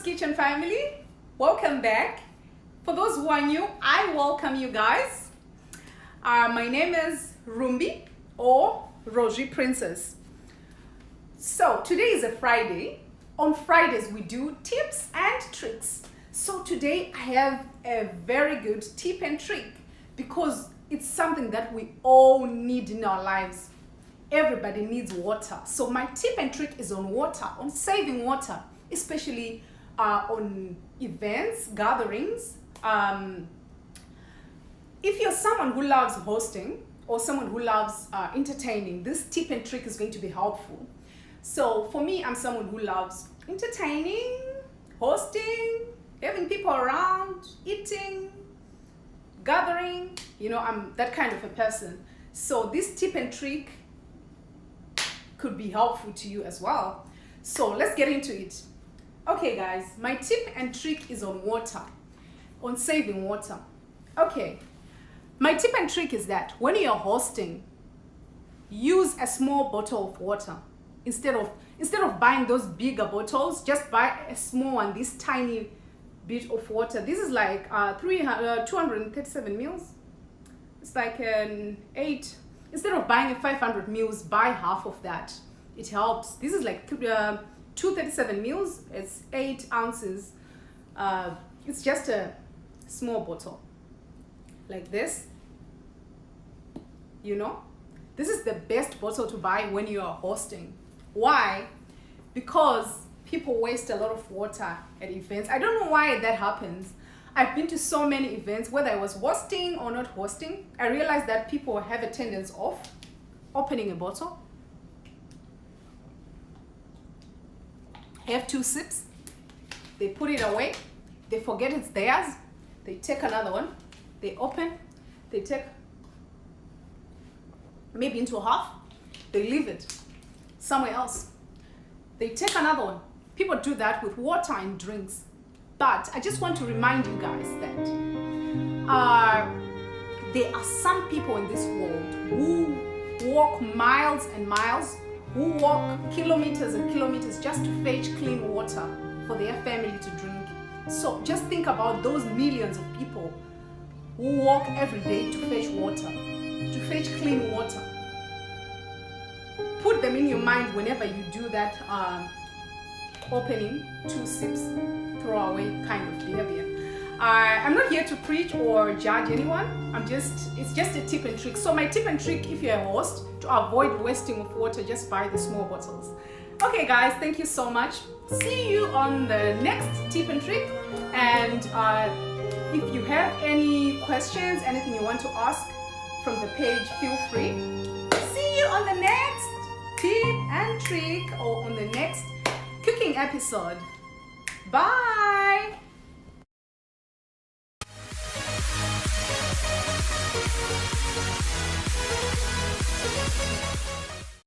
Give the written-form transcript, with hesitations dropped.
Kitchen family, welcome back. For those who are new, I welcome you guys. My name is Rumbi or Roji Princess. So today is a Friday. On Fridays we do tips and tricks. So today I have a very good tip and trick because it's something that we all need in our lives. Everybody needs water. So my tip and trick is on water, on saving water, especially on events, gatherings. If you're someone who loves hosting or someone who loves entertaining, this tip and trick is going to be helpful. So for me, I'm someone who loves entertaining, hosting, having people around, eating, gathering. You know, I'm that kind of a person. So this tip and trick could be helpful to you as well. So let's get into it. Okay guys, my tip and trick is on water, on saving water. Okay, my tip and trick is that when you're hosting, use a small bottle of water. Instead of buying those bigger bottles, just buy a small one, this tiny bit of water. This is like 237 mils. It's like an 8. Instead of buying a 500 mils, buy half of that. It helps. This is like 237 mils. It's 8 ounces. It's just a small bottle like this. You know, this is the best bottle to buy when you are hosting. Why? Because people waste a lot of water at events. I don't know why that happens. I've been to so many events, whether I was hosting or not hosting. I realized that people have a tendency of opening a bottle, have 2 sips, they put it away, they forget it's theirs, they take another one, they open, they take maybe into half, they leave it somewhere else, they take another one. People do that with water and drinks. But I just want to remind you guys that there are some people in this world who walk miles and miles, who walk kilometers and kilometers just to fetch clean water for their family to drink. So just think about those millions of people who walk every day to fetch water, to fetch clean water. Put them in your mind whenever you do that opening 2 sips, throw away kind of behavior. I'm not here to preach or judge anyone. It's just a tip and trick. So my tip and trick, if you're a host, to avoid wasting of water, just buy the small bottles. Okay guys, thank you so much. See you on the next tip and trick. And if you have any questions, anything you want to ask from the page, feel free. See you on the next tip and trick or on the next cooking episode. Bye.